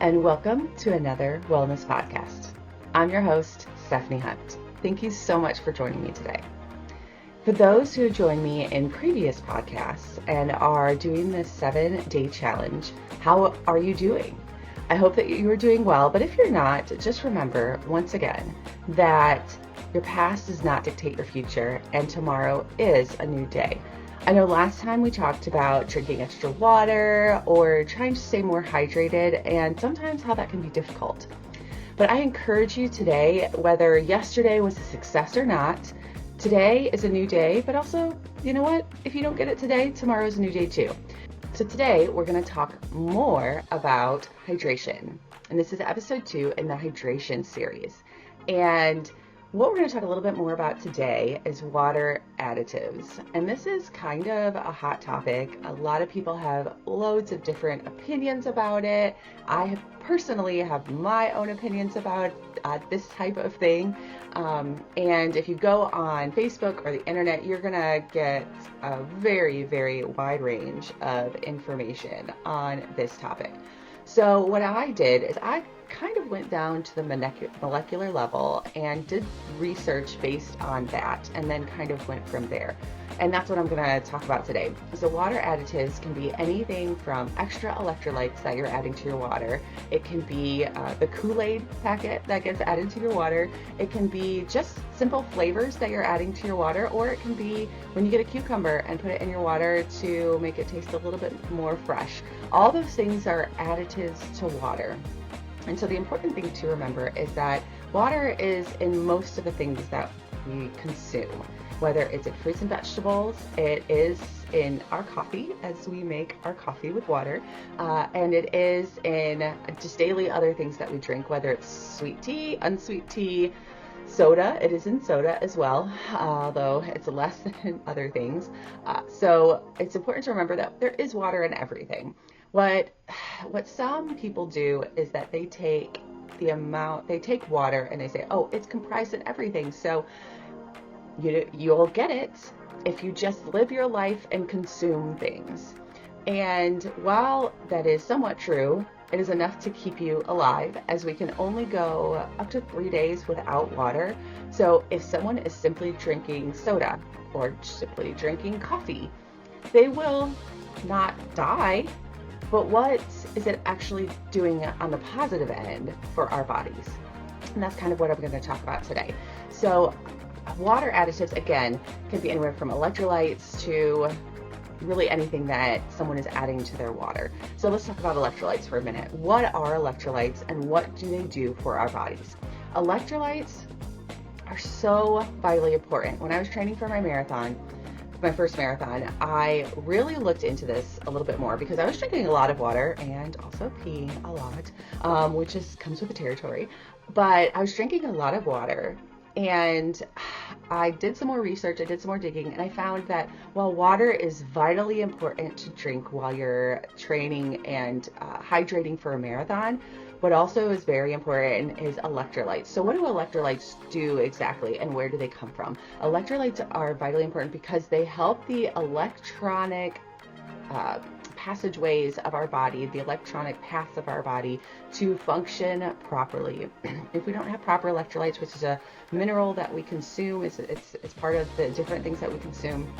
and welcome to another Wellness Podcast. I'm your host, Stephanie Hunt. Thank you so much for joining me today. For those who joined me in previous podcasts and are doing this 7-day challenge, how are you doing? I hope that you are doing well, but if you're not, just remember once again that your past does not dictate your future and tomorrow is a new day. I know last time we talked about drinking extra water or trying to stay more hydrated and sometimes how that can be difficult. But I encourage you today, whether yesterday was a success or not, today is a new day, but also, you know what? If you don't get it today, tomorrow is a new day too. So today we're going to talk more about hydration. And this is episode 2 in the hydration series. And what we're going to talk a little bit more about today is water additives. And this is kind of a hot topic. A lot of people have loads of different opinions about it. I personally have my own opinions about this type of thing. And if you go on Facebook or the internet, you're going to get a very, very wide range of information on this topic. So what I did is I kind of went down to the molecular level and did research based on that and then kind of went from there. And that's what I'm going to talk about today. So water additives can be anything from extra electrolytes that you're adding to your water. It can be the Kool-Aid packet that gets added to your water. It can be just simple flavors that you're adding to your water, or it can be when you get a cucumber and put it in your water to make it taste a little bit more fresh. All those things are additives to water. And so the important thing to remember is that water is in most of the things that we consume, whether it's in fruits and vegetables, it is in our coffee as we make our coffee with water, and it is in just daily other things that we drink, whether it's sweet tea, unsweet tea, soda. It is in soda as well, although it's less than other things. So it's important to remember that there is water in everything. What some people do is that they take water and they say, oh, it's comprised in everything. So you'll get it if you just live your life and consume things. And while that is somewhat true, it is enough to keep you alive, as we can only go up to 3 days without water. So if someone is simply drinking soda or simply drinking coffee, they will not die. But what is it actually doing on the positive end for our bodies? And that's kind of what I'm going to talk about today. So water additives, again, can be anywhere from electrolytes to really anything that someone is adding to their water. So let's talk about electrolytes for a minute. What are electrolytes and what do they do for our bodies? Electrolytes are so vitally important. When I was training for my first marathon, I really looked into this a little bit more because I was drinking a lot of water and also peeing a lot, which comes with the territory. But I was drinking a lot of water, and I did some more research, I did some more digging, and I found that while water is vitally important to drink while you're training and hydrating for a marathon, what also is very important is electrolytes. So what do electrolytes do exactly, and where do they come from? Electrolytes are vitally important because they help the electronic passageways of our body, the electronic paths of our body to function properly. If we don't have proper electrolytes, which is a mineral that we consume, it's part of the different things that we consume,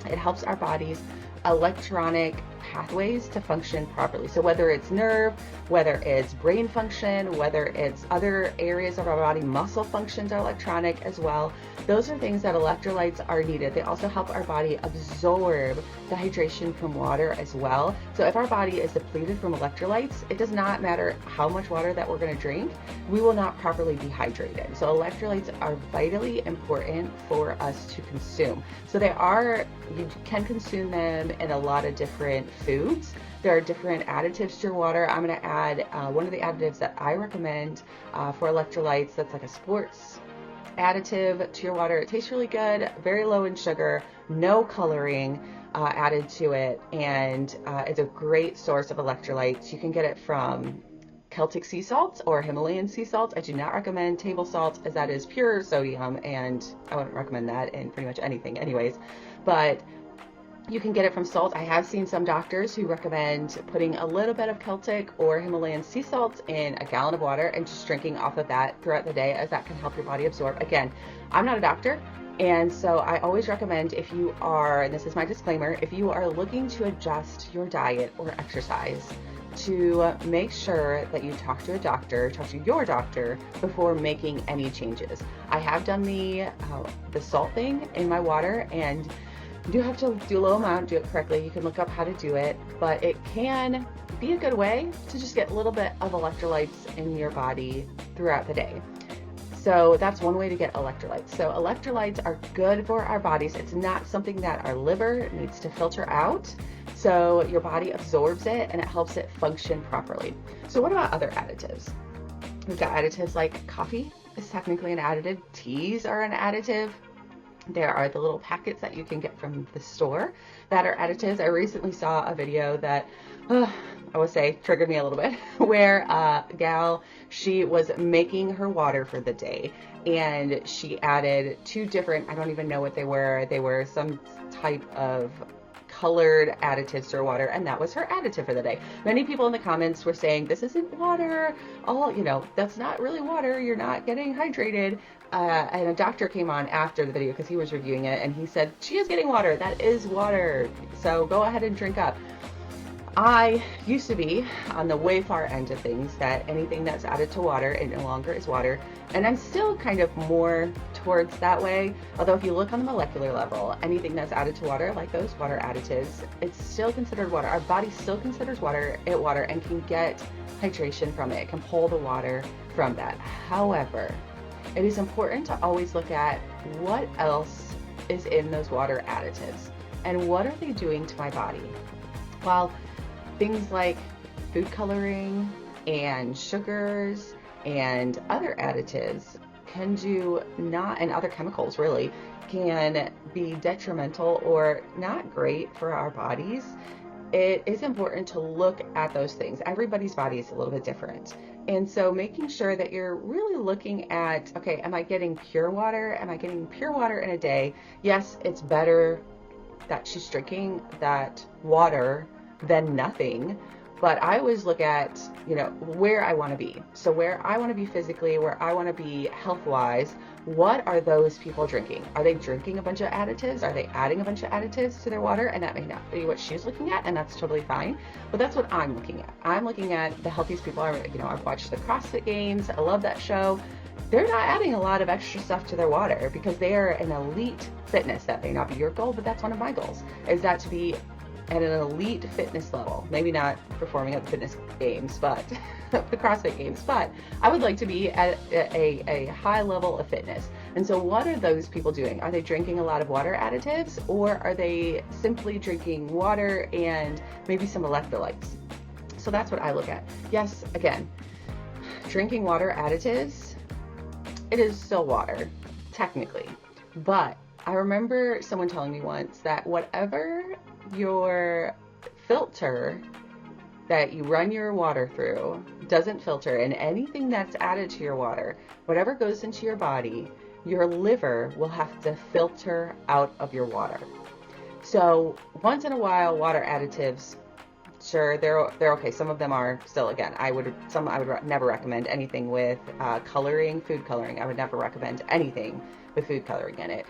it helps our body's electronic pathways to function properly. So whether it's nerve, whether it's brain function, whether it's other areas of our body, muscle functions are electronic as well. Those are things that electrolytes are needed. They also help our body absorb the hydration from water as well. So if our body is depleted from electrolytes, it does not matter how much water that we're going to drink, we will not properly be hydrated. So electrolytes are vitally important for us to consume. So you can consume them in a lot of different foods. There are different additives to your water. I'm going to add one of the additives that I recommend for electrolytes. That's like a sports additive to your water. It tastes really good, very low in sugar, no coloring added to it, and it's a great source of electrolytes. You can get it from Celtic sea salt or Himalayan sea salt. I do not recommend table salt, as that is pure sodium, and I wouldn't recommend that in pretty much anything anyways. But You can get it from salt. I have seen some doctors who recommend putting a little bit of Celtic or Himalayan sea salt in a gallon of water and just drinking off of that throughout the day, as that can help your body absorb. Again, I'm not a doctor, and so I always recommend, if you are, and this is my disclaimer, if you are looking to adjust your diet or exercise, to make sure that you talk to your doctor before making any changes. I have done the salt thing in my water, and you do have to do a low amount, do it correctly. You can look up how to do it, but it can be a good way to just get a little bit of electrolytes in your body throughout the day. So that's one way to get electrolytes. So electrolytes are good for our bodies. It's not something that our liver needs to filter out. So your body absorbs it and it helps it function properly. So what about other additives? We've got additives like coffee is technically an additive. Teas are an additive. There are the little packets that you can get from the store that are additives. I recently saw a video that, I would say, triggered me a little bit, where a gal, she was making her water for the day, and she added 2 different, I don't even know what they were some type of colored additives to her water, and that was her additive for the day. Many people in the comments were saying, this isn't water, that's not really water, you're not getting hydrated. And a doctor came on after the video because he was reviewing it, and he said, she is getting water, that is water, so go ahead and drink up. I used to be on the way far end of things, that anything that's added to water, it no longer is water. And I'm still kind of more towards that way. Although if you look on the molecular level, anything that's added to water, like those water additives, it's still considered water. Our body still considers water and can get hydration from it. It can pull the water from that. However, it is important to always look at what else is in those water additives and what are they doing to my body. Well, things like food coloring and sugars and other additives can and other chemicals really, can be detrimental or not great for our bodies. It is important to look at those things. Everybody's body is a little bit different. And so making sure that you're really looking at, okay, am I getting pure water? Am I getting pure water in a day? Yes, it's better that she's drinking that water than nothing. But I always look at, where I want to be. So where I want to be physically, where I want to be health-wise, what are those people drinking? Are they drinking a bunch of additives? Are they adding a bunch of additives to their water? And that may not be what she's looking at, and that's totally fine. But that's what I'm looking at. I'm looking at the healthiest people. I've watched the CrossFit Games. I love that show. They're not adding a lot of extra stuff to their water because they are an elite fitness. That may not be your goal, but that's one of my goals, is that to be at an elite fitness level. Maybe not performing at the fitness games, but the CrossFit Games, but I would like to be at a high level of fitness. And so what are those people doing? Are they drinking a lot of water additives, or are they simply drinking water and maybe some electrolytes? So that's what I look at. Yes, again, drinking water additives, it is still water, technically. But I remember someone telling me once that whatever your filter that you run your water through doesn't filter, and anything that's added to your water, whatever goes into your body, your liver will have to filter out of your water. So once in a while, water additives, sure, they're okay. Some of them are still, again, I would never recommend anything with food coloring. I would never recommend anything with food coloring in it.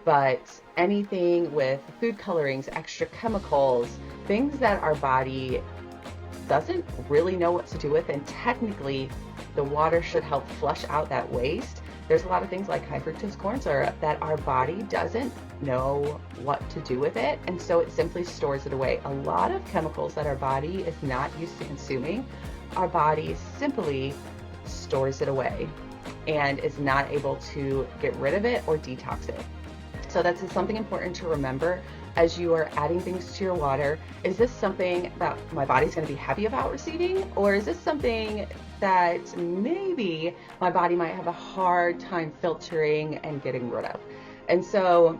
But anything with food colorings, extra chemicals, things that our body doesn't really know what to do with, and technically the water should help flush out that waste. There's a lot of things like high fructose corn syrup that our body doesn't know what to do with it, and so it simply stores it away. A lot of chemicals that our body is not used to consuming, our body simply stores it away and is not able to get rid of it or detox it. So that's something important to remember as you are adding things to your water. Is this something that my body's going to be happy about receiving, or is this something that maybe my body might have a hard time filtering and getting rid of? And so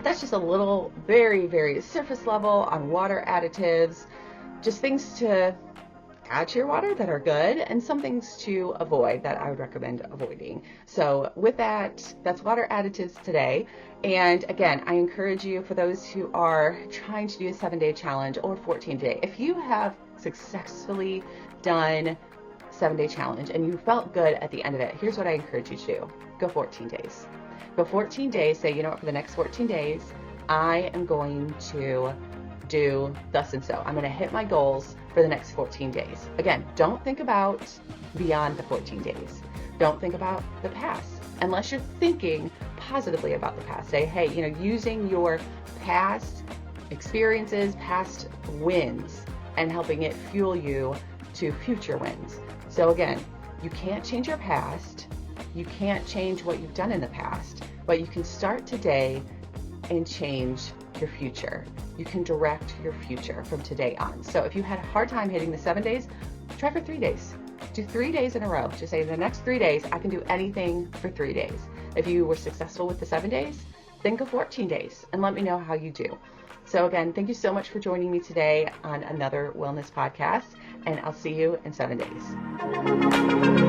that's just a little very, very surface level on water additives, just things to add to your water that are good, and some things to avoid that I would recommend avoiding. So with that, that's water additives today. And again, I encourage you, for those who are trying to do a 7-day challenge or 14-day, if you have successfully done 7-day challenge and you felt good at the end of it, here's what I encourage you to do. Go 14 days. Go 14 days. Say, you know what, for the next 14 days, I am going to do thus and so. I'm going to hit my goals for the next 14 days. Again, don't think about beyond the 14 days. Don't think about the past unless you're thinking positively about the past. Say, hey, you know, using your past experiences, past wins, and helping it fuel you to future wins. So again, you can't change your past. You can't change what you've done in the past, but you can start today and change your future. You can direct your future from today on. So if you had a hard time hitting the 7 days, try for 3 days. Do 3 days in a row. Just say, the next 3 days, I can do anything for 3 days. If you were successful with the 7 days, then go 14 days and let me know how you do. So again, thank you so much for joining me today on another wellness podcast, and I'll see you in 7 days.